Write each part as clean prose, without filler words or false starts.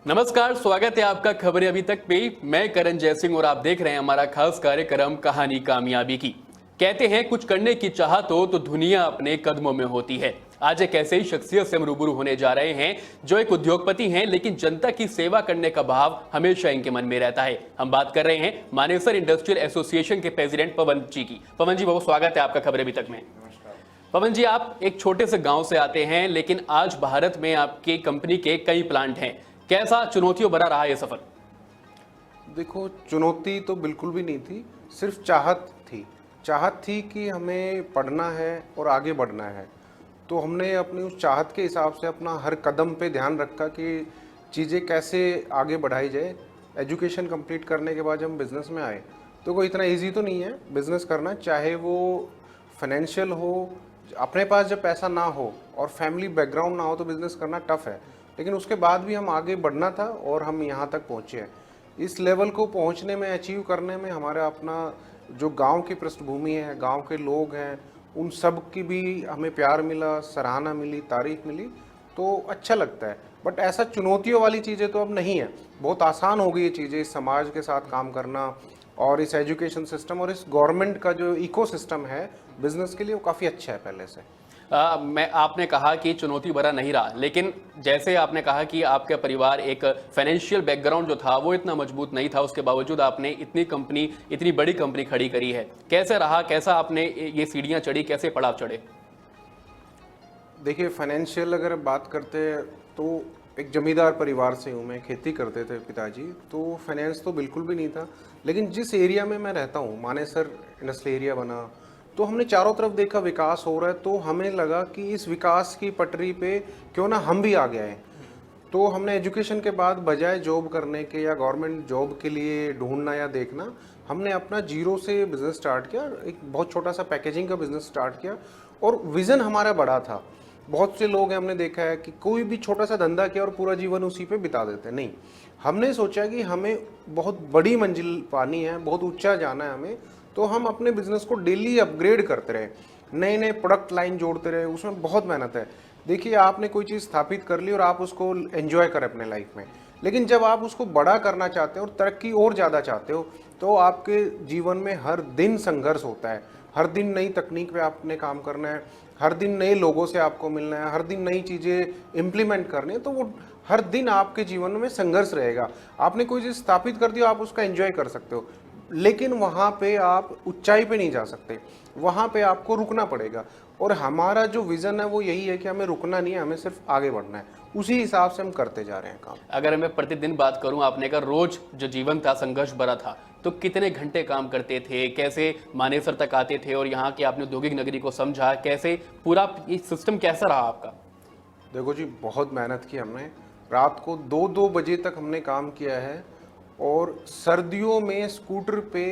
नमस्कार, स्वागत है आपका खबरें अभी तक पे। मैं करण जयसिंह और आप देख रहे हैं हमारा खास कार्यक्रम कहानी कामयाबी की। कहते हैं कुछ करने की चाहत हो तो दुनिया अपने कदमों में होती है। आज एक ऐसे ही शख्सियत से हम रूबरू होने जा रहे हैं जो एक उद्योगपति हैं, लेकिन जनता की सेवा करने का भाव हमेशा इनके मन में रहता है। हम बात कर रहे हैं मानेसर इंडस्ट्रियल एसोसिएशन के प्रेसिडेंट पवन जी की। पवन जी, बहुत स्वागत है आपका खबरें अभी तक में। पवन जी, आप एक छोटे से गांव से आते हैं, लेकिन आज भारत में आपकी कंपनी के कई प्लांट हैं। कैसा चुनौतियों भरा रहा ये सफर? देखो, चुनौती तो बिल्कुल भी नहीं थी, सिर्फ चाहत थी कि हमें पढ़ना है और आगे बढ़ना है। तो हमने अपनी उस चाहत के हिसाब से अपना हर कदम पे ध्यान रखा कि चीज़ें कैसे आगे बढ़ाई जाए। एजुकेशन कंप्लीट करने के बाद जब हम बिज़नेस में आए तो कोई इतना इजी तो नहीं है बिज़नेस करना, चाहे वो फाइनेंशियल हो। अपने पास जब पैसा ना हो और फैमिली बैकग्राउंड ना हो तो बिज़नेस करना टफ़ है, लेकिन उसके बाद भी हम आगे बढ़ना था और हम यहाँ तक पहुँचे हैं। इस लेवल को पहुँचने में, अचीव करने में हमारा अपना जो गांव की पृष्ठभूमि है, गांव के लोग हैं, उन सब की भी हमें प्यार मिला, सराहना मिली, तारीफ मिली, तो अच्छा लगता है। बट ऐसा चुनौतियों वाली चीज़ें तो अब नहीं है, बहुत आसान हो गई ये चीज़ें, इस समाज के साथ काम करना और इस एजुकेशन सिस्टम और इस गवर्नमेंट का जो इकोसिस्टम है बिज़नेस के लिए, वो काफ़ी अच्छा है पहले से। आपने कहा कि चुनौती भरा नहीं रहा, लेकिन जैसे आपने कहा कि आपका परिवार एक फाइनेंशियल बैकग्राउंड जो था वो इतना मजबूत नहीं था, उसके बावजूद आपने इतनी बड़ी कंपनी खड़ी करी है। कैसे रहा, कैसा आपने ये सीढ़ियां चढ़ी, कैसे पड़ाव चढ़े? देखिए, फाइनेंशियल अगर बात करते हैं तो एक जमींदार परिवार से हूँ मैं, खेती करते थे पिताजी, तो फाइनेंस तो बिल्कुल भी नहीं था। लेकिन जिस एरिया में मैं रहता हूँ, मानेसर इंडस्ट्रियल एरिया बना, तो हमने चारों तरफ देखा विकास हो रहा है, तो हमें लगा कि इस विकास की पटरी पे क्यों ना हम भी आ गए हैं। तो हमने एजुकेशन के बाद बजाय जॉब करने के या गवर्नमेंट जॉब के लिए ढूंढना या देखना, हमने अपना जीरो से बिज़नेस स्टार्ट किया, एक बहुत छोटा सा पैकेजिंग का बिज़नेस स्टार्ट किया। और विज़न हमारा बड़ा था। बहुत से लोग हैं, हमने देखा है कि कोई भी छोटा सा धंधा किया और पूरा जीवन उसी पे बिता देते हैं। नहीं, हमने सोचा कि हमें बहुत बड़ी मंजिल पानी है, बहुत ऊंचा जाना है हमें, तो हम अपने बिजनेस को डेली अपग्रेड करते रहे, नए नए प्रोडक्ट लाइन जोड़ते रहे। उसमें बहुत मेहनत है। देखिए, आपने कोई चीज़ स्थापित कर ली और आप उसको एंजॉय करें अपने लाइफ में, लेकिन जब आप उसको बड़ा करना चाहते हो और तरक्की और ज़्यादा चाहते हो, तो आपके जीवन में हर दिन संघर्ष होता है। हर दिन नई तकनीक पे आपने काम करना है, हर दिन नए लोगों से आपको मिलना है, हर दिन नई चीज़ें इम्प्लीमेंट करनी है, तो वो हर दिन आपके जीवन में संघर्ष रहेगा। आपने कोई चीज़ स्थापित कर दी, आप उसका एंजॉय कर सकते हो, लेकिन वहाँ पे आप ऊंचाई पे नहीं जा सकते, वहाँ पे आपको रुकना पड़ेगा। और हमारा जो विज़न है वो यही है कि हमें रुकना नहीं है, हमें सिर्फ आगे बढ़ना है। उसी हिसाब से हम करते जा रहे हैं काम। अगर मैं प्रतिदिन बात करूं, आपने कहा रोज जो जीवन था संघर्ष भरा था, तो कितने घंटे काम करते थे, कैसे मानेसर तक आते थे और यहाँ की आपने औद्योगिक नगरी को समझा, कैसे पूरा ये सिस्टम कैसा रहा आपका? देखो जी, बहुत मेहनत की हमने, रात को 2-2 बजे तक हमने काम किया है। और सर्दियों में स्कूटर पे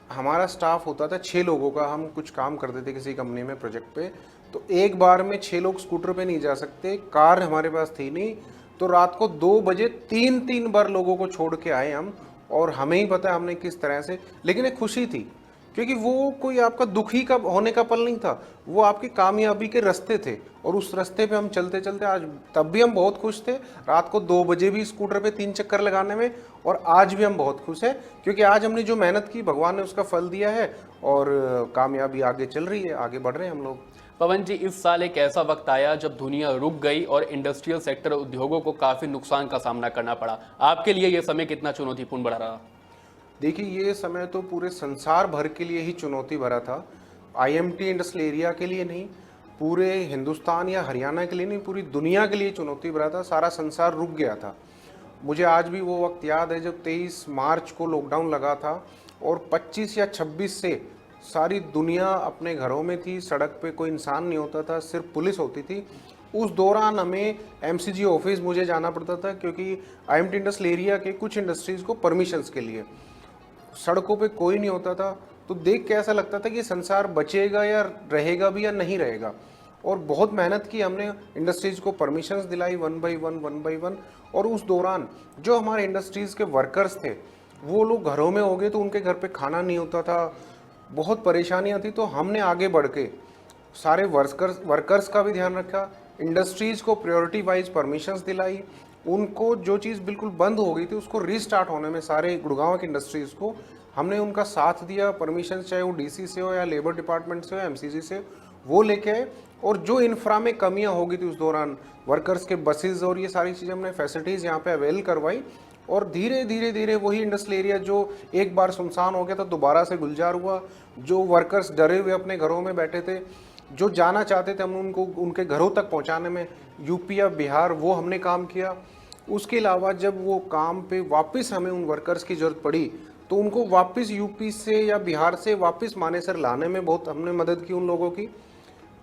हमारा स्टाफ होता था 6 लोगों का, हम कुछ काम करते थे किसी कंपनी में प्रोजेक्ट पे, तो एक बार में 6 लोग स्कूटर पे नहीं जा सकते, कार हमारे पास थी नहीं, तो रात को 2 बजे 3-3 बार लोगों को छोड़ के आए हम। और हमें ही पता है हमने किस तरह से, लेकिन एक खुशी थी, क्योंकि वो कोई आपका दुखी का होने का पल नहीं था, वो आपकी कामयाबी के रास्ते थे। और उस रास्ते पे हम चलते चलते आज, तब भी हम बहुत खुश थे, रात को 2 बजे भी स्कूटर पे 3 चक्कर लगाने में, और आज भी हम बहुत खुश हैं, क्योंकि आज हमने जो मेहनत की भगवान ने उसका फल दिया है और कामयाबी आगे चल रही है, आगे बढ़ रहे हैं हम लोग। पवन जी, इस साल एक ऐसा वक्त आया जब दुनिया रुक गई और इंडस्ट्रियल सेक्टर उद्योगों को काफी नुकसान का सामना करना पड़ा। आपके लिए यह समय कितना चुनौतीपूर्ण बना रहा? देखिए, ये समय तो पूरे संसार भर के लिए ही चुनौती भरा था। आईएमटी इंडस्ट्रियल एरिया के लिए नहीं, पूरे हिंदुस्तान या हरियाणा के लिए नहीं, पूरी दुनिया के लिए चुनौती भरा था। सारा संसार रुक गया था। मुझे आज भी वो वक्त याद है जब 23 मार्च को लॉकडाउन लगा था और 25 या 26 से सारी दुनिया अपने घरों में थी, सड़क पे कोई इंसान नहीं होता था, सिर्फ पुलिस होती थी। उस दौरान हमें एमसीजी ऑफिस मुझे जाना पड़ता था, क्योंकि आईएमटी इंडस्ट्रियल एरिया के कुछ इंडस्ट्रीज़ को परमिशंस के लिए सड़कों पे कोई नहीं होता था। तो देख के ऐसा लगता था कि संसार बचेगा या रहेगा भी या नहीं रहेगा। और बहुत मेहनत की हमने, इंडस्ट्रीज़ को परमिशंस दिलाई वन बाई वन। और उस दौरान जो हमारे इंडस्ट्रीज़ के वर्कर्स थे, वो लोग घरों में हो गए, तो उनके घर पे खाना नहीं होता था, बहुत परेशानियां थी। तो हमने आगे बढ़ के सारे वर्कर्स का भी ध्यान रखा, इंडस्ट्रीज़ को प्रायोरिटी वाइज परमिशंस दिलाई उनको जो चीज़ बिल्कुल बंद हो गई थी उसको रीस्टार्ट होने में सारे गुड़गांव की इंडस्ट्रीज़ को हमने उनका साथ दिया। परमिशन चाहे वो डीसी से हो या लेबर डिपार्टमेंट से हो या एमसीसी से, वो लेके आए। और जो इंफ्रा में कमियां हो गई थी उस दौरान, वर्कर्स के बसेस और ये सारी चीज़ें हमने फैसिलिटीज़ यहाँ पे अवेल करवाई। और धीरे धीरे धीरे वही इंडस्ट्रियल एरिया जो एक बार सुनसान हो गया था दोबारा से गुलजार हुआ। जो वर्कर्स डरे हुए अपने घरों में बैठे थे, जो जाना चाहते थे, हम उनको उनके घरों तक पहुंचाने में यूपी या बिहार वो हमने काम किया। उसके अलावा जब वो काम पे वापस हमें उन वर्कर्स की ज़रूरत पड़ी तो उनको वापस यूपी से या बिहार से वापस मानेसर लाने में बहुत हमने मदद की उन लोगों की।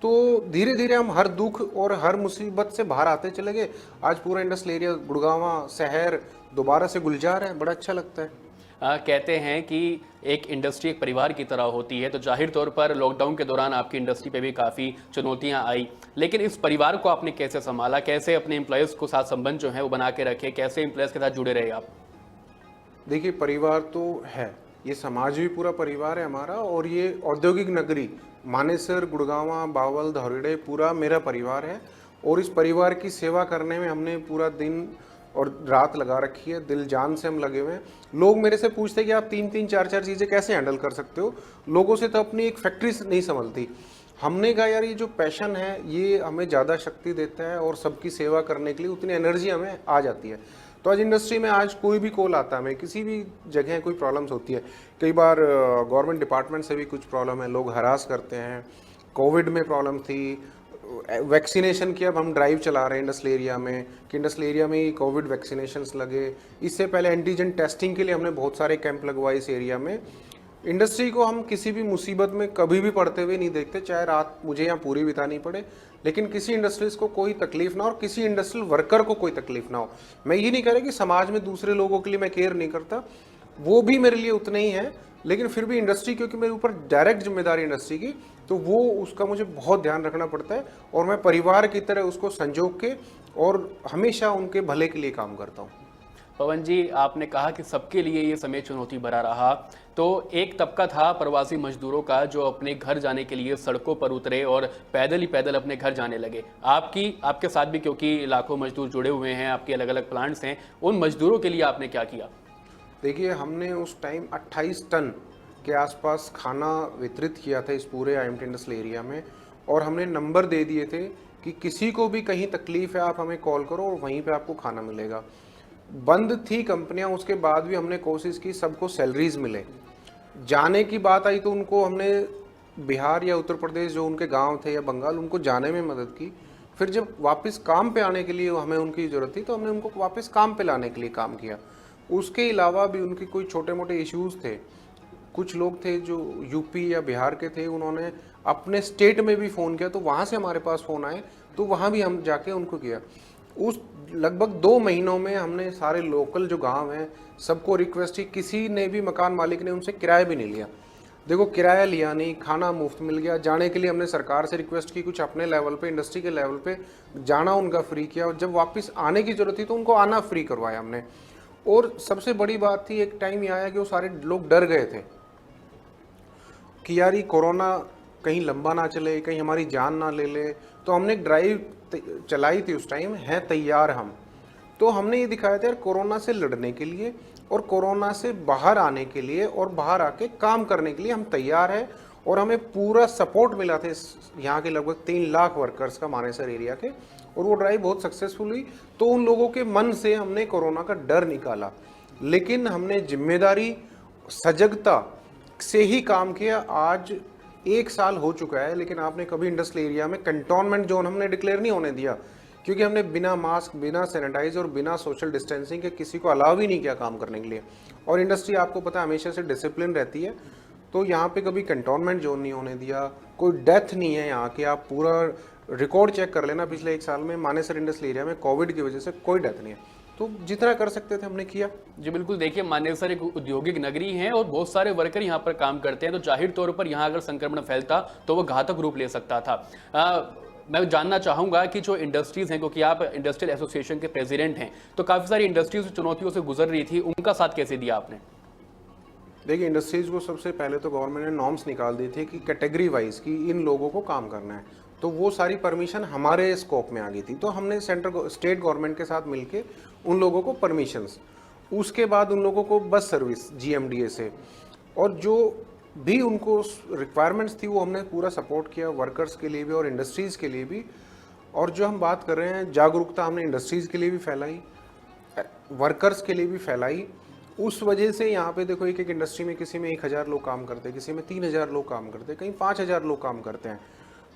तो धीरे धीरे हम हर दुख और हर मुसीबत से बाहर आते चले गए। आज पूरा इंडस्ट्रियल एरिया गुड़गांव शहर दोबारा से गुलजार है, बड़ा अच्छा लगता है। कहते हैं कि एक इंडस्ट्री एक परिवार की तरह होती है, तो जाहिर तौर पर लॉकडाउन के दौरान आपकी इंडस्ट्री पे भी काफ़ी चुनौतियां आई, लेकिन इस परिवार को आपने कैसे संभाला, कैसे अपने एम्प्लॉयज़ को साथ संबंध जो है वो बना के रखे, कैसे एम्प्लॉयज़ के साथ जुड़े रहे आप? देखिए, परिवार तो है, ये समाज भी पूरा परिवार है हमारा। और ये औद्योगिक नगरी मानेसर, गुड़गांव, बावल, धौरेड़े पूरा मेरा परिवार है। और इस परिवार की सेवा करने में हमने पूरा दिन और रात लगा रखी है, दिल जान से हम लगे हुए हैं। लोग मेरे से पूछते हैं कि आप 3-3 4-4 चीज़ें कैसे हैंडल कर सकते हो। लोगों से तो अपनी एक फैक्ट्री नहीं संभलती। हमने कहा यार ये जो पैशन है ये हमें ज़्यादा शक्ति देता है और सबकी सेवा करने के लिए उतनी एनर्जी हमें आ जाती है। तो आज इंडस्ट्री में आज कोई भी कॉल आता है, हमें किसी भी जगह कोई प्रॉब्लम्स होती है, कई बार गवर्नमेंट डिपार्टमेंट से भी कुछ प्रॉब्लम है, लोग हरास करते हैं। कोविड में प्रॉब्लम थी, वैक्सीनेशन की अब हम ड्राइव चला रहे हैं इंडस्ट्रियल एरिया में कि इंडस्ट्रियल एरिया में ही कोविड वैक्सीनेशंस लगे। इससे पहले एंटीजन टेस्टिंग के लिए हमने बहुत सारे कैंप लगवाए इस एरिया में। इंडस्ट्री को हम किसी भी मुसीबत में कभी भी पड़ते हुए नहीं देखते, चाहे रात मुझे यहाँ पूरी बितानी पड़े, लेकिन किसी इंडस्ट्रीज को कोई तकलीफ ना हो और किसी इंडस्ट्रियल वर्कर को कोई तकलीफ ना हो। मैं ये नहीं कह रहा कि समाज में दूसरे लोगों के लिए मैं केयर नहीं करता, वो भी मेरे लिए उतने ही है, लेकिन फिर भी इंडस्ट्री क्योंकि मेरे ऊपर डायरेक्ट जिम्मेदारी इंडस्ट्री की, तो वो उसका मुझे बहुत ध्यान रखना पड़ता है। और मैं परिवार की तरह उसको संजोग के और हमेशा उनके भले के लिए काम करता हूँ। पवन जी, आपने कहा कि सबके लिए ये समय चुनौती भरा रहा, तो एक तबका था प्रवासी मजदूरों का जो अपने घर जाने के लिए सड़कों पर उतरे और पैदल ही पैदल अपने घर जाने लगे। आपके साथ भी क्योंकि लाखों मजदूर जुड़े हुए हैं, आपके अलग अलग प्लांट्स हैं, उन मजदूरों के लिए आपने क्या किया? देखिए, हमने उस टाइम 28 टन के आसपास खाना वितरित किया था इस पूरे आईएमटी इंडस्ट्रियल एरिया में। और हमने नंबर दे दिए थे कि किसी को भी कहीं तकलीफ है आप हमें कॉल करो और वहीं पे आपको खाना मिलेगा। बंद थी कंपनियां, उसके बाद भी हमने कोशिश की सबको सैलरीज मिले। जाने की बात आई तो उनको हमने बिहार या उत्तर प्रदेश जो उनके गांव थे या बंगाल, उनको जाने में मदद की। फिर जब वापस काम पे आने के लिए हमें उनकी ज़रूरत थी तो हमने उनको वापस काम पे लाने के लिए काम किया। उसके अलावा भी उनके कोई छोटे मोटे इश्यूज़ थे। कुछ लोग थे जो यूपी या बिहार के थे, उन्होंने अपने स्टेट में भी फ़ोन किया तो वहाँ से हमारे पास फ़ोन आए, तो वहाँ भी हम जाके उनको किया। उस लगभग 2 महीनों में हमने सारे लोकल जो गांव हैं सबको रिक्वेस्ट की, किसी ने भी मकान मालिक ने उनसे किराया भी नहीं लिया। देखो, किराया लिया नहीं, खाना मुफ्त मिल गया। जाने के लिए हमने सरकार से रिक्वेस्ट की, कुछ अपने लेवल पे इंडस्ट्री के लेवल पे जाना उनका फ्री किया, और जब वापस आने की ज़रूरत थी तो उनको आना फ्री करवाया हमने। और सबसे बड़ी बात थी, एक टाइम ये आया कि वो सारे लोग डर गए थे कि यार ये कोरोना कहीं लंबा ना चले, कहीं हमारी जान ना ले ले। तो हमने एक ड्राइव चलाई थी उस टाइम, है तैयार हम। तो हमने ये दिखाया था यार, कोरोना से लड़ने के लिए और कोरोना से बाहर आने के लिए और बाहर आके काम करने के लिए हम तैयार हैं। और हमें पूरा सपोर्ट मिला था यहाँ के लगभग 3 लाख वर्कर्स का मानेसर एरिया के, और वो ड्राइव बहुत सक्सेसफुल हुई। तो उन लोगों के मन से हमने कोरोना का डर निकाला, लेकिन हमने जिम्मेदारी सजगता से ही काम किया। आज 1 साल हो चुका है, लेकिन आपने कभी इंडस्ट्रियल एरिया में कंटोनमेंट जोन हमने डिक्लेयर नहीं होने दिया, क्योंकि हमने बिना मास्क, बिना सैनिटाइज और बिना सोशल डिस्टेंसिंग के किसी को अलाउ ही नहीं किया काम करने के लिए। और इंडस्ट्री आपको पता है हमेशा से डिसिप्लिन रहती है, तो यहाँ पे कभी कंटोनमेंट जोन नहीं होने दिया। कोई डेथ नहीं है यहाँ की, आप पूरा रिकॉर्ड चेक कर लेना पिछले 1 साल में मानेसर इंडस्ट्रियल एरिया में कोविड की वजह से कोई डेथ नहीं है। तो जितना कर सकते थे हमने किया। जी बिल्कुल, देखिए मानेसर एक औद्योगिक नगरी है और बहुत सारे वर्कर यहाँ पर काम करते हैं, तो जाहिर तौर पर यहाँ अगर संक्रमण फैलता तो वो घातक रूप ले सकता था। मैं जानना चाहूँगा कि जो इंडस्ट्रीज़ हैं, क्योंकि आप इंडस्ट्रियल एसोसिएशन के प्रेसिडेंट हैं, तो काफ़ी सारी इंडस्ट्रीज चुनौतियों से गुजर रही थी, उनका साथ कैसे दिया आपने? देखिए, इंडस्ट्रीज़ को सबसे पहले तो गवर्नमेंट ने नॉर्म्स निकाल दी थी कि कैटेगरी वाइज कि इन लोगों को काम करना है, तो वो सारी परमिशन हमारे स्कोप में आ गई थी। तो हमने स्टेट गवर्नमेंट के साथ मिलके उन लोगों को परमिशंस, उसके बाद उन लोगों को बस सर्विस GMDA से, और जो भी उनको रिक्वायरमेंट्स थी वो हमने पूरा सपोर्ट किया, वर्कर्स के लिए भी और इंडस्ट्रीज़ के लिए भी। और जो हम बात कर रहे हैं जागरूकता, हमने इंडस्ट्रीज़ के लिए भी फैलाई, वर्कर्स के लिए भी फैलाई। उस वजह से यहाँ पे देखो एक एक इंडस्ट्री में किसी में 1000 लोग काम करते हैं, किसी में 3000 लोग काम करते हैं, कहीं 5000 लोग काम करते हैं।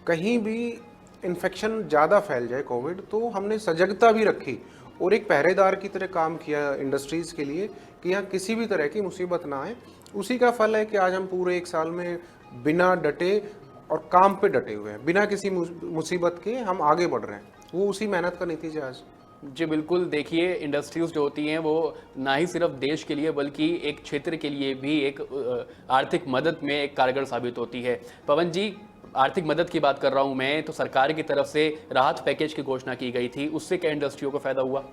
कहीं भी इन्फेक्शन ज़्यादा फैल जाए कोविड, तो हमने सजगता भी रखी और एक पहरेदार की तरह काम किया इंडस्ट्रीज़ के लिए कि यहाँ किसी भी तरह की मुसीबत ना आए। उसी का फल है कि आज हम पूरे 1 साल में बिना डटे और काम पे डटे हुए हैं, बिना किसी मुसीबत के हम आगे बढ़ रहे हैं। वो उसी मेहनत का नतीजा आज। जी बिल्कुल, देखिए इंडस्ट्रीज जो होती हैं वो ना ही सिर्फ देश के लिए बल्कि एक क्षेत्र के लिए भी एक आर्थिक मदद में एक कारगर साबित होती है। पवन जी, आर्थिक मदद की बात कर रहा हूं मैं, तो सरकार की तरफ से राहत पैकेज की घोषणा की गई थी, उससे क्या इंडस्ट्रियों को फायदा हुआ?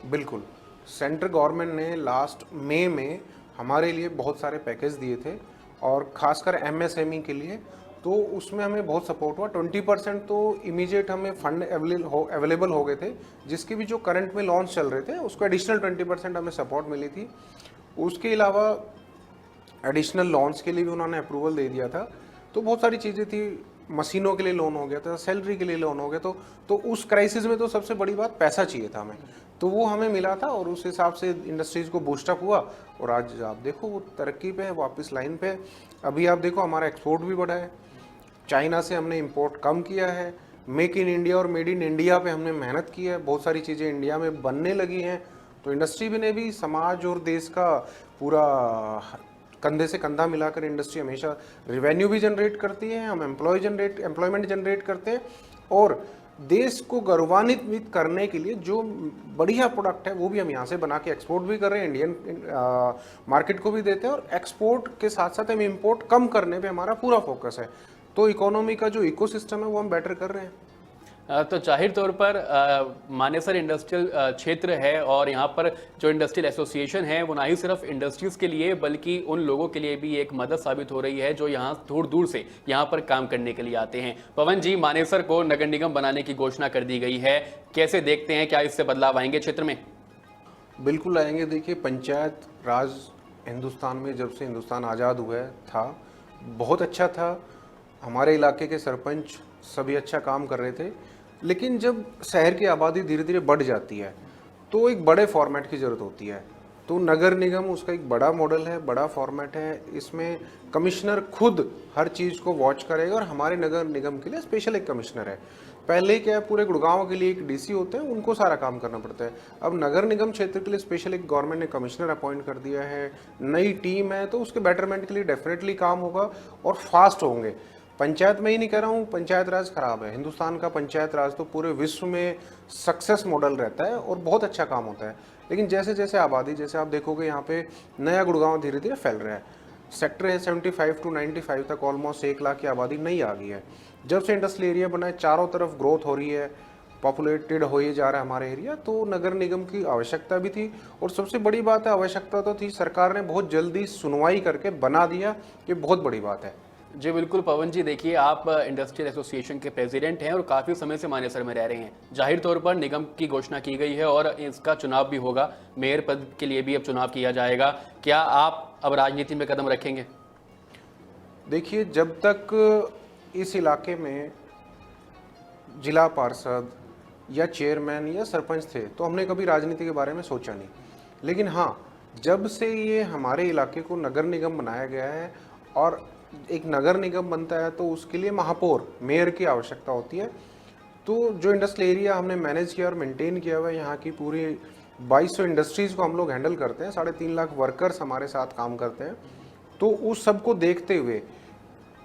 बिल्कुल, सेंट्रल गवर्नमेंट ने लास्ट मई में हमारे लिए बहुत सारे पैकेज दिए थे और खासकर MSME के लिए, तो उसमें हमें बहुत सपोर्ट हुआ। 20% तो इमीडिएट हमें फंड अवेलेबल हो गए थे, जिसके भी जो करंट में लॉन्च चल रहे थे उसको एडिशनल 20% हमें सपोर्ट मिली थी। उसके अलावा एडिशनल लॉन्च के लिए भी उन्होंने अप्रूवल दे दिया था। तो बहुत सारी चीज़ें थी, मशीनों के लिए लोन हो गया था, सैलरी के लिए लोन हो गया। तो उस क्राइसिस में तो सबसे बड़ी बात पैसा चाहिए था हमें, तो वो हमें मिला था और उस हिसाब से इंडस्ट्रीज़ को बूस्टअप हुआ और आज आप देखो वो तरक्की पे है, वापस लाइन पे है। अभी आप देखो हमारा एक्सपोर्ट भी बढ़ा है, चाइना से हमने इंपोर्ट कम किया है, मेक इन इंडिया और मेड इन इंडिया पे हमने मेहनत की है, बहुत सारी चीज़ें इंडिया में बनने लगी हैं। तो इंडस्ट्री भी ने भी समाज और देश का पूरा कंधे से कंधा मिलाकर इंडस्ट्री हमेशा रेवेन्यू भी जनरेट करती है, हम एम्प्लॉयमेंट जनरेट करते हैं और देश को गौरवान्वित करने के लिए जो बढ़िया प्रोडक्ट है वो भी हम यहाँ से बना के एक्सपोर्ट भी कर रहे हैं, इंडियन मार्केट को भी देते हैं और एक्सपोर्ट के साथ साथ हम इंपोर्ट कम करने पे हमारा पूरा फोकस है। तो इकोनॉमी का जो इकोसिस्टम है वो हम बेटर कर रहे हैं। तो जाहिर तौर पर मानेसर इंडस्ट्रियल क्षेत्र है और यहाँ पर जो इंडस्ट्रियल एसोसिएशन है वो ना ही सिर्फ इंडस्ट्रीज के लिए बल्कि उन लोगों के लिए भी एक मदद साबित हो रही है जो यहाँ दूर दूर से यहाँ पर काम करने के लिए आते हैं। पवन जी, मानेसर को नगर निगम बनाने की घोषणा कर दी गई है, कैसे देखते हैं, क्या इससे बदलाव आएंगे क्षेत्र में? बिल्कुल आएंगे। देखिए, पंचायत राज हिंदुस्तान में जब से हिंदुस्तान आज़ाद हुआ था बहुत अच्छा था, हमारे इलाके के सरपंच सभी अच्छा काम कर रहे थे। लेकिन जब शहर की आबादी धीरे धीरे बढ़ जाती है तो एक बड़े फॉर्मेट की ज़रूरत होती है। तो नगर निगम उसका एक बड़ा मॉडल है, बड़ा फॉर्मेट है। इसमें कमिश्नर खुद हर चीज़ को वॉच करेगा और हमारे नगर निगम के लिए स्पेशल एक कमिश्नर है। पहले क्या है, पूरे गुड़गांव के लिए एक DC होते हैं, उनको सारा काम करना पड़ता है। अब नगर निगम क्षेत्र के लिए स्पेशल एक गवर्नमेंट ने कमिश्नर अपॉइंट कर दिया है, नई टीम है, तो उसके बेटरमेंट के लिए डेफिनेटली काम होगा और फास्ट होंगे। पंचायत में ही नहीं कह रहा हूँ पंचायत राज खराब है, हिंदुस्तान का पंचायत राज तो पूरे विश्व में सक्सेस मॉडल रहता है और बहुत अच्छा काम होता है। लेकिन जैसे जैसे आबादी, जैसे आप देखोगे यहाँ पे नया गुड़गांव धीरे धीरे फैल रहा है, सेक्टर है 75 to 95 तक ऑलमोस्ट 1 लाख की आबादी नई आ गई है। जब से इंडस्ट्रियल एरिया बना है, चारों तरफ ग्रोथ हो रही है, पॉपुलेटेड हो ही जा रहा है हमारा एरिया, तो नगर निगम की आवश्यकता भी थी। और सबसे बड़ी बात है, आवश्यकता तो थी, सरकार ने बहुत जल्दी सुनवाई करके बना दिया, ये बहुत बड़ी बात है। जी बिल्कुल पवन जी, देखिए आप इंडस्ट्रियल एसोसिएशन के प्रेसिडेंट हैं और काफ़ी समय से मानेसर में रह रहे हैं। जाहिर तौर पर निगम की घोषणा की गई है और इसका चुनाव भी होगा, मेयर पद के लिए भी अब चुनाव किया जाएगा। क्या आप अब राजनीति में कदम रखेंगे? देखिए, जब तक इस इलाके में जिला पार्षद या चेयरमैन या सरपंच थे तो हमने कभी राजनीति के बारे में सोचा नहीं। लेकिन हाँ, जब से ये हमारे इलाके को नगर निगम बनाया गया है और एक नगर निगम बनता है तो उसके लिए महापौर, मेयर की आवश्यकता होती है। तो जो इंडस्ट्रियल एरिया हमने मैनेज किया और मेंटेन किया हुआ है, यहाँ की पूरी 2200 इंडस्ट्रीज़ को हम लोग हैंडल करते हैं, 3.5 लाख वर्कर्स हमारे साथ काम करते हैं। तो उस सब को देखते हुए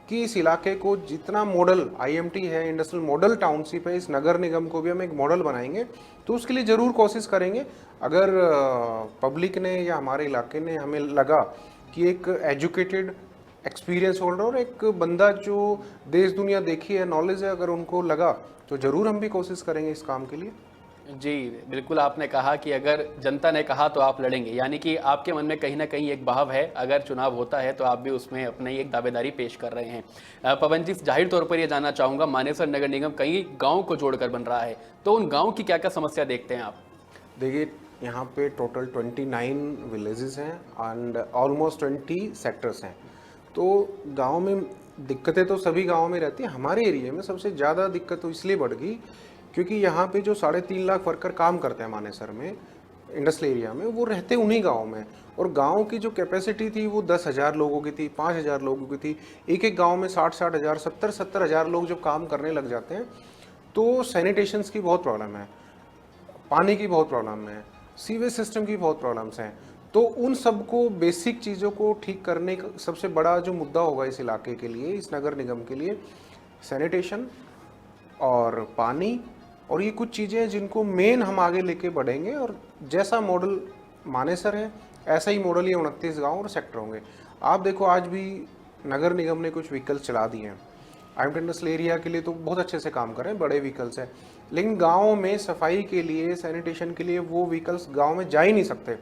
कि इस इलाके को जितना मॉडल IMT है, इंडस्ट्रियल मॉडल टाउनशिप है, इस नगर निगम को भी हम एक मॉडल बनाएंगे, तो उसके लिए ज़रूर कोशिश करेंगे। अगर पब्लिक ने या हमारे इलाके ने हमें लगा कि एक एजुकेटेड एक्सपीरियंस होल्डर और एक बंदा जो देश दुनिया देखी है, नॉलेज है, अगर उनको लगा तो ज़रूर हम भी कोशिश करेंगे इस काम के लिए। जी बिल्कुल, आपने कहा कि अगर जनता ने कहा तो आप लड़ेंगे, यानी कि आपके मन में कहीं ना कहीं एक भाव है, अगर चुनाव होता है तो आप भी उसमें अपनी एक दावेदारी पेश कर रहे हैं। पवन जी, जाहिर तौर पर ये जानना चाहूँगा, मानेसर नगर निगम कई गाँव को जोड़कर बन रहा है, तो उन गाँव की क्या क्या समस्या देखते हैं आप? देखिए, यहाँ पे टोटल 29 विलेजेस हैं एंड ऑलमोस्ट 20 सेक्टर्स हैं। तो गांव में दिक्कतें तो सभी गांवों में रहती हैं, हमारे एरिया में सबसे ज़्यादा दिक्कत तो इसलिए बढ़ गई क्योंकि यहाँ पे जो 3.5 लाख वर्कर काम करते हैं मानेसर में इंडस्ट्रियल एरिया में, वो रहते उन्हीं गाँव में। और गांव की जो कैपेसिटी थी वो 10,000 लोगों की थी, 5,000 लोगों की थी। एक एक गांव में 60,000 70,000 लोग जब काम करने लग जाते हैं तो सैनिटेशंस की बहुत प्रॉब्लम है, पानी की बहुत प्रॉब्लम है, सीवेज सिस्टम की बहुत प्रॉब्लम्स हैं। तो उन सबको बेसिक चीज़ों को ठीक करने का सबसे बड़ा जो मुद्दा होगा इस इलाके के लिए, इस नगर निगम के लिए, सैनिटेशन और पानी, और ये कुछ चीज़ें हैं जिनको मेन हम आगे लेके बढ़ेंगे। और जैसा मॉडल मानेसर है ऐसा ही मॉडल ये 29 गाँव और सेक्टर होंगे। आप देखो आज भी नगर निगम ने कुछ व्हीकल्स चला दिए हैं, आईएमटी इंडस्ट्रियल एरिया के लिए तो बहुत अच्छे से काम कर रहे हैं, बड़े व्हीकल्स हैं, लेकिन गाँव में सफाई के लिए, सैनिटेशन के लिए वो व्हीकल्स गाँव में जा ही नहीं सकते।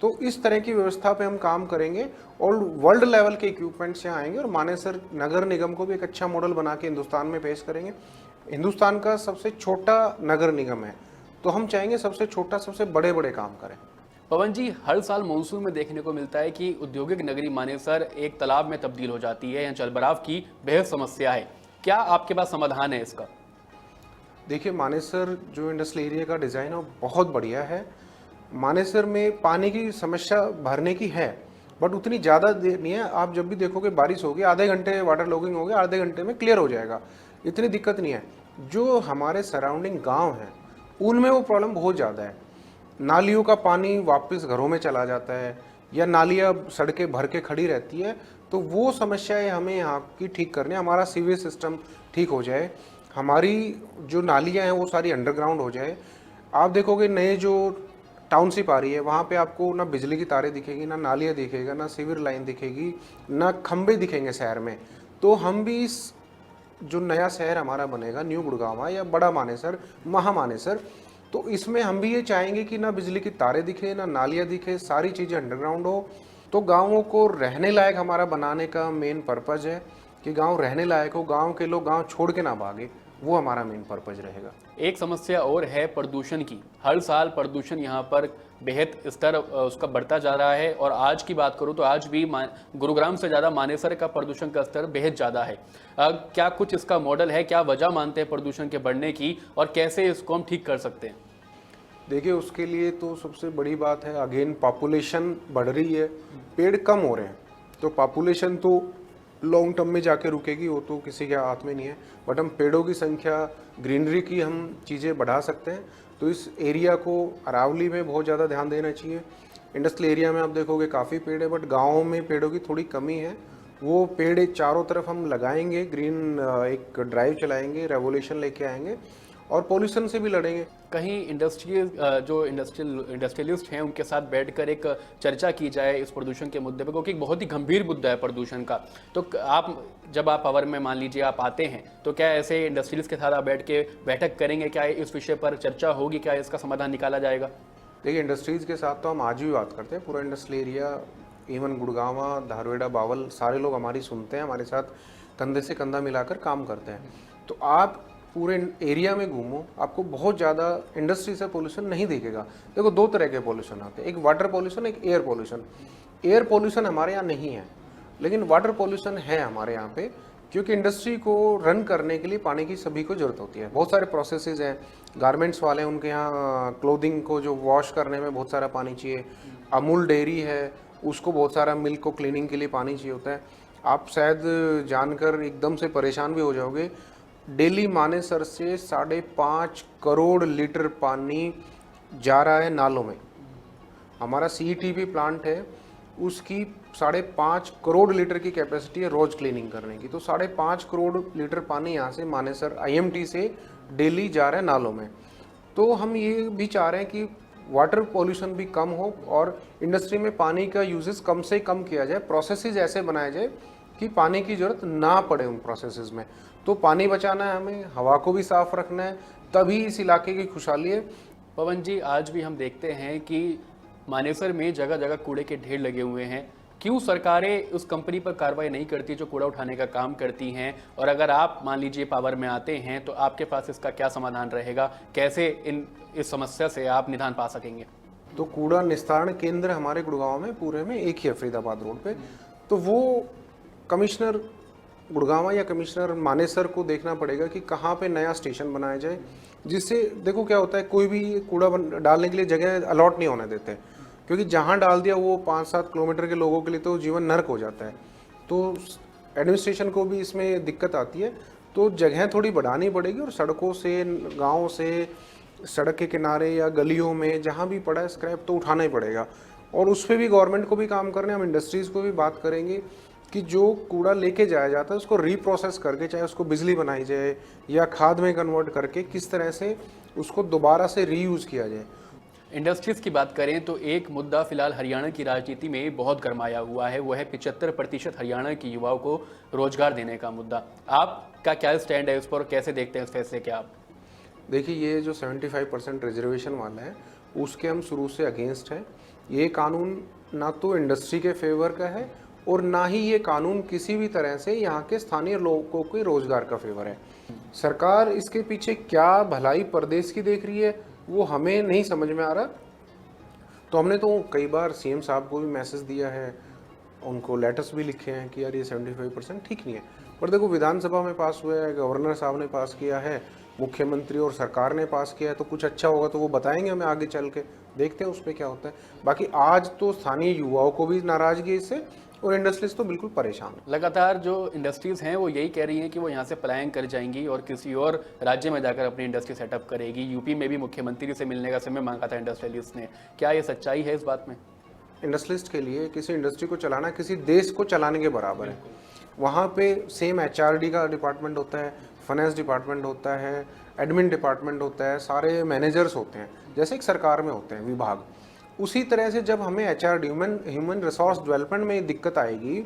तो इस तरह की व्यवस्था पे हम काम करेंगे और वर्ल्ड लेवल के इक्विपमेंट्स यहाँ आएंगे और मानेसर नगर निगम को भी एक अच्छा मॉडल बना के हिंदुस्तान में पेश करेंगे। हिंदुस्तान का सबसे छोटा नगर निगम है, तो हम चाहेंगे सबसे छोटा सबसे बड़े बड़े काम करें। पवन जी, हर साल मानसून में देखने को मिलता है कि औद्योगिक नगरी मानेसर एक तालाब में तब्दील हो जाती है। यहाँ जलभराव की बेहद समस्या है, क्या आपके पास समाधान है इसका? देखिए, मानेसर जो इंडस्ट्रियल एरिया का डिज़ाइन है वो बहुत बढ़िया है। मानेसर में पानी की समस्या भरने की है, बट उतनी ज़्यादा देर नहीं है। आप जब भी देखोगे बारिश होगी, आधे घंटे वाटर लॉगिंग होगी, आधे घंटे में क्लियर हो जाएगा, इतनी दिक्कत नहीं है। जो हमारे सराउंडिंग गांव हैं उनमें वो प्रॉब्लम बहुत ज़्यादा है। नालियों का पानी वापस घरों में चला जाता है या नालियाँ सड़कें भर के खड़ी रहती है, तो वो समस्याएं हमें यहाँ की ठीक करनी है। हमारा सीवेज सिस्टम ठीक हो जाए, हमारी जो नालियाँ हैं वो सारी अंडरग्राउंड हो जाए। आप देखोगे नए जो टाउनशिप आ रही है वहाँ पे आपको ना बिजली की तारें दिखेगी, ना नालियाँ दिखेगा, ना सीवर लाइन दिखेगी, ना खंबे दिखेंगे शहर में। तो हम भी इस जो नया शहर हमारा बनेगा, न्यू गुड़गांव या बड़ा मानेसर, महा मानेसर, तो इसमें हम भी ये चाहेंगे कि ना बिजली की तारें दिखे, ना नालियाँ दिखे, सारी चीज़ें अंडरग्राउंड हो। तो गाँवों को रहने लायक हमारा बनाने का मेन पर्पज़ है कि गाँव रहने लायक हो, गाँव के लोग गाँव छोड़ के ना भागे, वो हमारा मेन पर्पज़ रहेगा। एक समस्या और है प्रदूषण की। हर साल प्रदूषण यहाँ पर बेहद स्तर उसका बढ़ता जा रहा है, और आज की बात करूँ तो आज भी गुरुग्राम से ज़्यादा मानेसर का प्रदूषण का स्तर बेहद ज़्यादा है। क्या कुछ इसका मॉडल है, क्या वजह मानते हैं प्रदूषण के बढ़ने की, और कैसे इसको हम ठीक कर सकते हैं? देखिए, उसके लिए तो सबसे बड़ी बात है, अगेन पॉपुलेशन बढ़ रही है, पेड़ कम हो रहे हैं। तो पॉपुलेशन तो लॉन्ग टर्म में जाके रुकेगी, वो तो किसी के हाथ में नहीं है, बट हम पेड़ों की संख्या, ग्रीनरी की हम चीज़ें बढ़ा सकते हैं। तो इस एरिया को अरावली में बहुत ज़्यादा ध्यान देना चाहिए। इंडस्ट्रियल एरिया में आप देखोगे काफ़ी पेड़ है, बट गाँव में पेड़ों की थोड़ी कमी है। वो पेड़ चारों तरफ हम लगाएंगे, ग्रीन एक ड्राइव चलाएंगे, रेवोल्यूशन लेके आएंगे और पॉल्यूशन से भी लड़ेंगे। कहीं इंडस्ट्रियलिस्ट हैं उनके साथ बैठकर एक चर्चा की जाए इस प्रदूषण के मुद्दे पर, क्योंकि बहुत ही गंभीर मुद्दा है प्रदूषण का। तो आप जब आप पावर में मान लीजिए आप आते हैं, तो क्या ऐसे इंडस्ट्रियलिस्ट के साथ आप बैठ के बैठक करेंगे? क्या इस विषय पर चर्चा होगी? क्या इसका समाधान निकाला जाएगा? देखिए, इंडस्ट्रीज़ के साथ तो हम आज भी बात करते हैं। पूरा industrial area, even Gurgaon, Dharuhera, Bawal, सारे लोग हमारी सुनते हैं, हमारे साथ कंधे से कंधा मिलाकर काम करते हैं। तो आप पूरे एरिया में घूमो, आपको बहुत ज़्यादा इंडस्ट्री से पोल्यूशन नहीं दिखेगा। देखो, दो तरह के पोल्यूशन आते हैं, एक वाटर पोल्यूशन, एक एयर पोल्यूशन। एयर पोल्यूशन हमारे यहाँ नहीं है, लेकिन वाटर पोल्यूशन है हमारे यहाँ पे, क्योंकि इंडस्ट्री को रन करने के लिए पानी की सभी को ज़रूरत होती है। बहुत सारे प्रोसेसेस हैं, गारमेंट्स वाले हैं, उनके यहाँ क्लोथिंग को जो वॉश करने में बहुत सारा पानी चाहिए। अमूल डेयरी है, उसको बहुत सारा मिल्क को क्लीनिंग के लिए पानी चाहिए होता है। आप शायद जानकर एकदम से परेशान भी हो जाओगे, डेली मानेसर से 5.5 करोड़ लीटर पानी जा रहा है नालों में। हमारा CETP प्लांट है, उसकी 5.5 करोड़ लीटर की कैपेसिटी है रोज़ क्लीनिंग करने की। तो 5.5 करोड़ लीटर पानी यहाँ से मानेसर IMT से डेली जा रहा है नालों में। तो हम ये भी चाह रहे हैं कि वाटर पॉल्यूशन भी कम हो और इंडस्ट्री में पानी का यूजेस कम से कम किया जाए। प्रोसेसेस ऐसे बनाए जाए कि पानी की ज़रूरत ना पड़े उन प्रोसेसेस में। तो पानी बचाना है हमें, हवा को भी साफ रखना है, तभी इस इलाके की खुशहाली है। पवन जी, आज भी हम देखते हैं कि मानेसर में जगह जगह कूड़े के ढेर लगे हुए हैं। क्यों सरकारें उस कंपनी पर कार्रवाई नहीं करती जो कूड़ा उठाने का काम करती हैं? और अगर आप मान लीजिए पावर में आते हैं तो आपके पास इसका क्या समाधान रहेगा? कैसे इस समस्या से आप निदान पा सकेंगे? तो कूड़ा निस्तारण केंद्र हमारे गुड़गांव में पूरे में एक ही है, फरीदाबाद रोड पे। तो वो कमिश्नर गुड़गांव या कमिश्नर मानेसर को देखना पड़ेगा कि कहाँ पे नया स्टेशन बनाया जाए, जिससे देखो क्या होता है, कोई भी कूड़ा डालने के लिए जगह अलॉट नहीं होने देते, क्योंकि जहाँ डाल दिया वो 5-7 किलोमीटर के लोगों के लिए तो जीवन नर्क हो जाता है। तो एडमिनिस्ट्रेशन को भी इसमें दिक्कत आती है, तो जगह थोड़ी बढ़ानी पड़ेगी और सड़कों से, गाँव से, सड़क के किनारे या गलियों में जहाँ भी पड़ा है स्क्रैप तो उठाना ही पड़ेगा। और उस पर भी गवर्नमेंट को भी काम करना है। हम इंडस्ट्रीज़ को भी बात करेंगे कि जो कूड़ा लेके जाया जाता है उसको रीप्रोसेस करके, चाहे उसको बिजली बनाई जाए या खाद में कन्वर्ट करके, किस तरह से उसको दोबारा से रीयूज़ किया जाए। इंडस्ट्रीज की बात करें तो एक मुद्दा फिलहाल हरियाणा की राजनीति में बहुत गरमाया हुआ है, वो है 75% हरियाणा के युवाओं को रोजगार देने का मुद्दा। आपका क्या स्टैंड है उस पर, कैसे देखते हैं इस फैसले के आप? देखिए, ये जो 75% रिजर्वेशन वाला है उसके हम शुरू से अगेंस्ट हैं। ये कानून ना तो इंडस्ट्री के फेवर का है और ना ही ये कानून किसी भी तरह से यहाँ के स्थानीय लोगों के रोजगार का फेवर है। सरकार इसके पीछे क्या भलाई प्रदेश की देख रही है वो हमें नहीं समझ में आ रहा। तो हमने तो कई बार सीएम साहब को भी मैसेज दिया है, उनको लेटर्स भी लिखे हैं कि यार ये 75% ठीक नहीं है। पर देखो, विधानसभा में पास हुआ है, गवर्नर साहब ने पास किया है, मुख्यमंत्री और सरकार ने पास किया है, तो कुछ अच्छा होगा तो वो बताएंगे हमें आगे चल के, देखते हैं उस पर क्या होता है। बाकी आज तो स्थानीय युवाओं को भी नाराजगी है इससे, और इंडस्ट्रीज तो बिल्कुल परेशान है। लगातार जो इंडस्ट्रीज हैं वो यही कह रही हैं कि वो यहाँ से पलायन कर जाएंगी और किसी और राज्य में जाकर अपनी इंडस्ट्री सेटअप करेगी। यूपी में भी मुख्यमंत्री से मिलने का समय मांगा था इंडस्ट्रियलिस्ट ने, क्या ये सच्चाई है इस बात में? इंडस्ट्रियलिस्ट के लिए किसी इंडस्ट्री को चलाना किसी देश को चलाने के बराबर है। वहाँ पे सेम एचआरडी का डिपार्टमेंट होता है, फाइनेंस डिपार्टमेंट होता है, एडमिन डिपार्टमेंट होता है, सारे मैनेजर्स होते हैं जैसे एक सरकार में होते हैं विभाग। उसी तरह से जब हमें एचआरडी, ह्यूमन रिसोर्स डेवलपमेंट में दिक्कत आएगी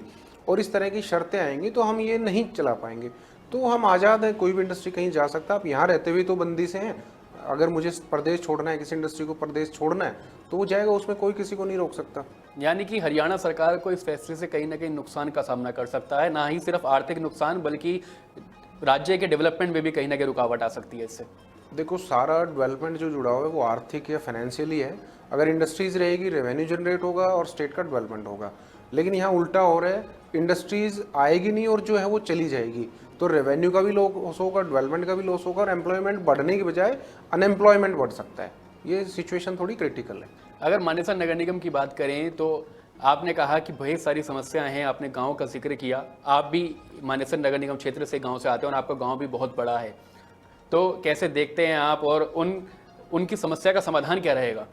और इस तरह की शर्तें आएंगी तो हम ये नहीं चला पाएंगे। तो हम आज़ाद हैं, कोई भी इंडस्ट्री कहीं जा सकता है। आप यहाँ रहते हुए तो बंदी से हैं, अगर मुझे प्रदेश छोड़ना है, किसी इंडस्ट्री को प्रदेश छोड़ना है तो वो जाएगा, उसमें कोई किसी को नहीं रोक सकता। यानी कि हरियाणा सरकार को इस फैसले से कहीं ना कहीं नुकसान का सामना कर सकता है, ना ही सिर्फ आर्थिक नुकसान बल्कि राज्य के डेवलपमेंट में भी कहीं ना कहीं रुकावट आ सकती है इससे। देखो, सारा डेवलपमेंट जो जुड़ा हुआ है वो आर्थिक या फाइनेंशियली है। अगर इंडस्ट्रीज रहेगी, रेवेन्यू जनरेट होगा और स्टेट का डेवलपमेंट होगा। लेकिन यहाँ उल्टा हो रहा है, इंडस्ट्रीज आएगी नहीं और जो है वो चली जाएगी, तो रेवेन्यू का भी लॉस होगा, डेवलपमेंट का भी लॉस होगा और एम्प्लॉयमेंट बढ़ने की बजाय अनएम्प्लॉयमेंट बढ़ सकता है। ये सिचुएशन थोड़ी क्रिटिकल है। अगर मानेसर नगर निगम की बात करें तो आपने कहा कि बहुत सारी समस्याएं हैं, आपने गांव का जिक्र किया। आप भी मानेसर नगर निगम क्षेत्र से गांव से आते हैं और आपका गांव भी बहुत बड़ा है, तो कैसे देखते हैं आप और उनकी समस्या का समाधान क्या रहेगा?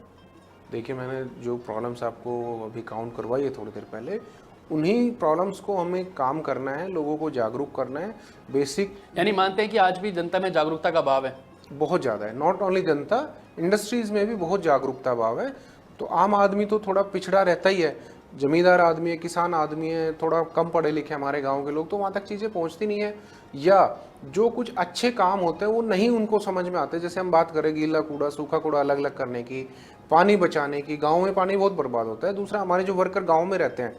देखिए, मैंने जो प्रॉब्लम्स आपको अभी काउंट करवाई है थोड़ी देर पहले, उन्हीं प्रॉब्लम्स को हमें काम करना है, लोगों को जागरूक करना है। बेसिक, यानी मानते हैं कि आज भी जनता में जागरूकता का अभाव है? बहुत ज़्यादा है। नॉट ओनली जनता, इंडस्ट्रीज़ में भी बहुत जागरूकता अभाव है। तो आम आदमी तो थोड़ा पिछड़ा रहता ही है, जमींदार आदमी है, किसान आदमी है, थोड़ा कम पढ़े लिखे हमारे गांव के लोग, तो वहाँ तक चीज़ें पहुँचती नहीं है, या जो कुछ अच्छे काम होते हैं वो नहीं उनको समझ में आते। जैसे हम बात करें गीला कूड़ा, सूखा कूड़ा अलग अलग करने की, पानी बचाने की। गाँव में पानी बहुत बर्बाद होता है। दूसरा, हमारे जो वर्कर गाँव में रहते हैं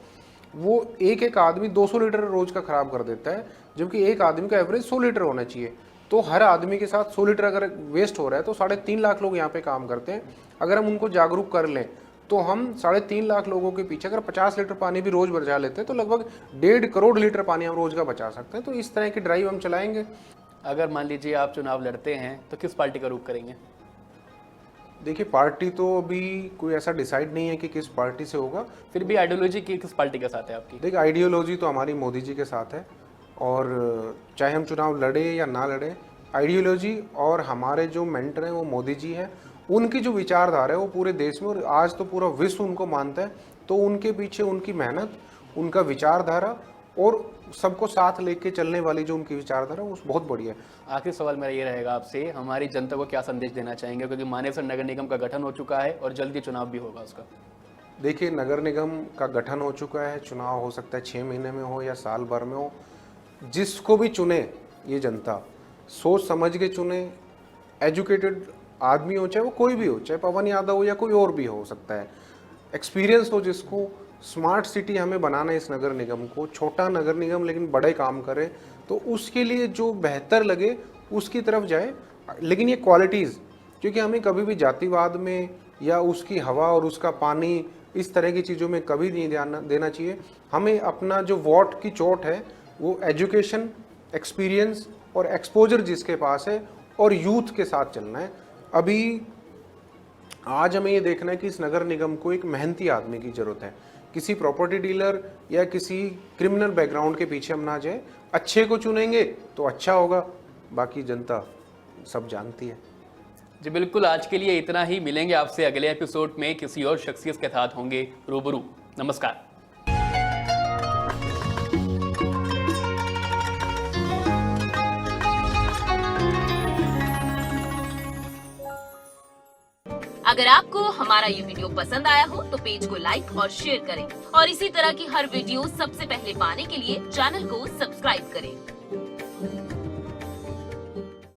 वो एक एक आदमी 200 लीटर रोज का खराब कर देता है, जबकि एक आदमी का एवरेज 100 लीटर होना चाहिए। तो हर आदमी के साथ 100 लीटर अगर वेस्ट हो रहा है तो 3.5 लाख लोग यहाँ पे काम करते हैं। अगर हम उनको जागरूक कर लें तो हम 3.5 लाख लोगों के पीछे अगर 50 लीटर पानी भी रोज बचा लेते हैं तो लगभग 1.5 करोड़ लीटर पानी हम रोज का बचा सकते हैं। तो इस तरह की ड्राइव हम चलाएंगे। अगर मान लीजिए आप चुनाव लड़ते हैं तो किस पार्टी का रुख करेंगे? देखिए, पार्टी तो अभी कोई ऐसा डिसाइड नहीं है कि किस पार्टी से होगा। फिर भी आइडियोलॉजी की किस पार्टी के साथ है आपकी? देखिए, आइडियोलॉजी तो हमारी मोदी जी के साथ है, और चाहे हम चुनाव लड़े या ना लड़े, आइडियोलॉजी और हमारे जो मेंटर हैं वो मोदी जी हैं। उनकी जो विचारधारा है वो पूरे देश में और आज तो पूरा विश्व उनको मानता है। तो उनके पीछे उनकी मेहनत, उनका विचारधारा और सबको साथ लेके चलने वाली जो उनकी विचारधारा वो बहुत बढ़िया है। आखिरी सवाल मेरा ये रहेगा आपसे, हमारी जनता को क्या संदेश देना चाहेंगे, क्योंकि मानेसर नगर निगम का गठन हो चुका है और जल्दी चुनाव भी होगा उसका? देखिए, नगर निगम का गठन हो चुका है, चुनाव हो सकता है 6 महीने में हो या साल भर में हो। जिसको भी चुने ये जनता सोच समझ के चुने, एजुकेटेड आदमी हो, चाहे वो कोई भी हो, चाहे पवन यादव हो या कोई और भी हो सकता है, एक्सपीरियंस हो जिसको। स्मार्ट सिटी हमें बनाना है इस नगर निगम को, छोटा नगर निगम लेकिन बड़े काम करे, तो उसके लिए जो बेहतर लगे उसकी तरफ जाए। लेकिन ये क्वालिटीज़, क्योंकि हमें कभी भी जातिवाद में या उसकी हवा और उसका पानी, इस तरह की चीज़ों में कभी नहीं ध्यान देना चाहिए। हमें अपना जो वॉट की चोट है वो एजुकेशन, एक्सपीरियंस और एक्सपोजर जिसके पास है और यूथ के साथ चलना है। अभी आज हमें ये देखना है कि इस नगर निगम को एक मेहनती आदमी की ज़रूरत है। किसी प्रॉपर्टी डीलर या किसी क्रिमिनल बैकग्राउंड के पीछे हम ना जाए। अच्छे को चुनेंगे तो अच्छा होगा, बाकी जनता सब जानती है। जी बिल्कुल, आज के लिए इतना ही। मिलेंगे आपसे अगले एपिसोड में, किसी और शख्सियत के साथ होंगे रूबरू। नमस्कार। अगर आपको हमारा ये वीडियो पसंद आया हो तो पेज को लाइक और शेयर करें और इसी तरह की हर वीडियो सबसे पहले पाने के लिए चैनल को सब्सक्राइब करें।